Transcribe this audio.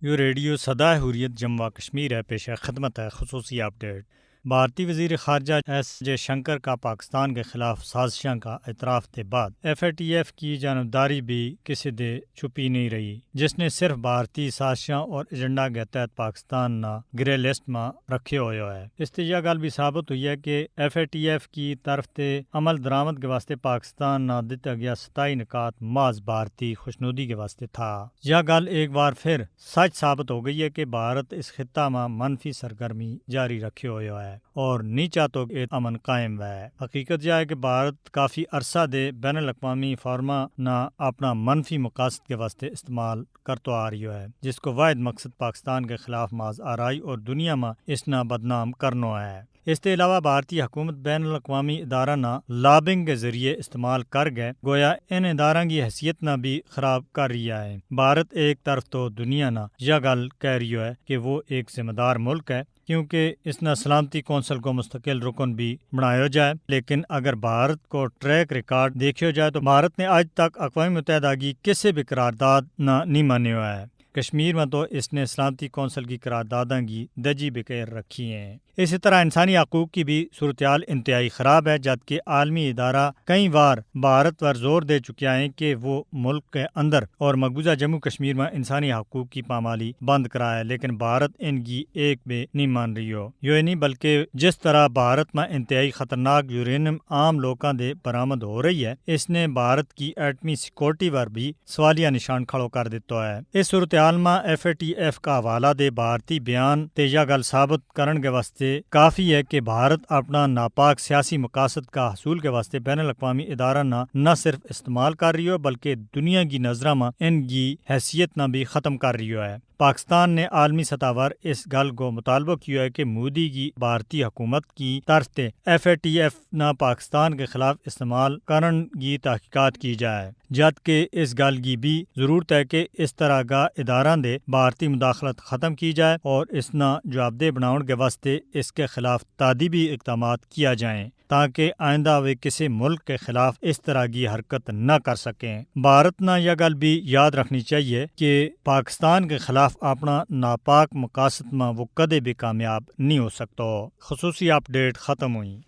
یہ ریڈیو صدا حریت جموں کشمیر ہے، پیش خدمت ہے خصوصی اپڈیٹ۔ بھارتی وزیر خارجہ ایس جے شنکر کا پاکستان کے خلاف سازشوں کا اعتراف کے بعد ایف اے ٹی ایف کی جانبداری بھی کسی دے چھپی نہیں رہی، جس نے صرف بھارتی سازشوں اور ایجنڈا کے تحت پاکستان نہ گرے لسٹ میں رکھے ہوئے ہے۔ اس سے یہ گل بھی ثابت ہوئی ہے کہ ایف اے ٹی ایف کی طرف سے عمل درآمد کے واسطے پاکستان نہ دیتا گیا 27 نکات محض بھارتی خوشنودی کے واسطے تھا۔ یہ گل ایک بار پھر سچ ثابت ہو گئی ہے کہ بھارت اس خطہ میں منفی سرگرمی جاری رکھے ہوئے ہے اور نہیں چاہتو کہ امن قائم ہے۔ حقیقت یہ ہے کہ بھارت کافی عرصہ دے بین الاقوامی فورما نہ اپنا منفی مقاصد کے واسطے استعمال کرتا آ رہی ہے، جس کو واحد مقصد پاکستان کے خلاف محض آرائی اور دنیا میں اس نہ بدنام کرنا ہے۔ اس کے علاوہ بھارتی حکومت بین الاقوامی ادارہ نہ لابنگ کے ذریعے استعمال کر گئے، گویا ان اداروں کی حیثیت نہ بھی خراب کر رہی ہے۔ بھارت ایک طرف تو دنیا نہ یہ گل کہہ رہی ہے کہ وہ ایک ذمہ دار ملک ہے کیونکہ اس نے سلامتی کونسل کو مستقل رکن بھی بنایا جائے، لیکن اگر بھارت کو ٹریک ریکارڈ دیکھا جائے تو بھارت نے آج تک اقوام متحدہ کی کسی بھی قرارداد نہ نہیں مانی ہوا ہے۔ کشمیر میں تو اس نے سلامتی کونسل کی قراردادیں کی دجی بکیر رکھی ہیں۔ اسی طرح انسانی حقوق کی بھی صورتحال انتہائی خراب ہے، جبکہ عالمی ادارہ کئی بار بھارت پر زور دے چکے ہیں کہ وہ ملک کے اندر اور مقبوضہ جموں کشمیر میں انسانی حقوق کی پامالی بند کرائے، لیکن بھارت ان کی ایک بھی نہیں مان رہی ہو۔ یہ نہیں بلکہ جس طرح بھارت میں انتہائی خطرناک یورینیم عام لوگوں دے برآمد ہو رہی ہے، اس نے بھارت کی ایٹمی سیکورٹی پر بھی سوالیہ نشان کھڑو کر دیتا ہے۔ اس صورتحال میں ایف اے ٹی ایف کا حوالہ دے بھارتی بیان تے یہ گل ثابت کرن کے واسطے کافی ہے کہ بھارت اپنا ناپاک سیاسی مقاصد کا حصول کے واسطے بین الاقوامی ادارہ نہ صرف استعمال کر رہی ہو بلکہ دنیا کی نظروں میں ان کی حیثیت نہ بھی ختم کر رہی ہے۔ پاکستان نے عالمی سطح پر اس گل کو مطالبہ کیا ہے کہ مودی کی بھارتی حکومت کی طرف سے ایف اے ٹی ایف نہ پاکستان کے خلاف استعمال کرن کی تحقیقات کی جائے، جبکہ اس گل کی بھی ضرورت ہے کہ اس طرح کا ادارہ دے بھارتی مداخلت ختم کی جائے اور اس نہ جواب دہ بناؤن کے واسطے اس کے خلاف تادیبی اقدامات کیا جائیں تاکہ آئندہ وہ کسی ملک کے خلاف اس طرح کی حرکت نہ کر سکیں۔ بھارت نہ یہ گل بھی یاد رکھنی چاہیے کہ پاکستان کے خلاف اپنا ناپاک مقاصد میں وہ کدے بھی کامیاب نہیں ہو سکتا۔ خصوصی اپڈیٹ ختم ہوئی۔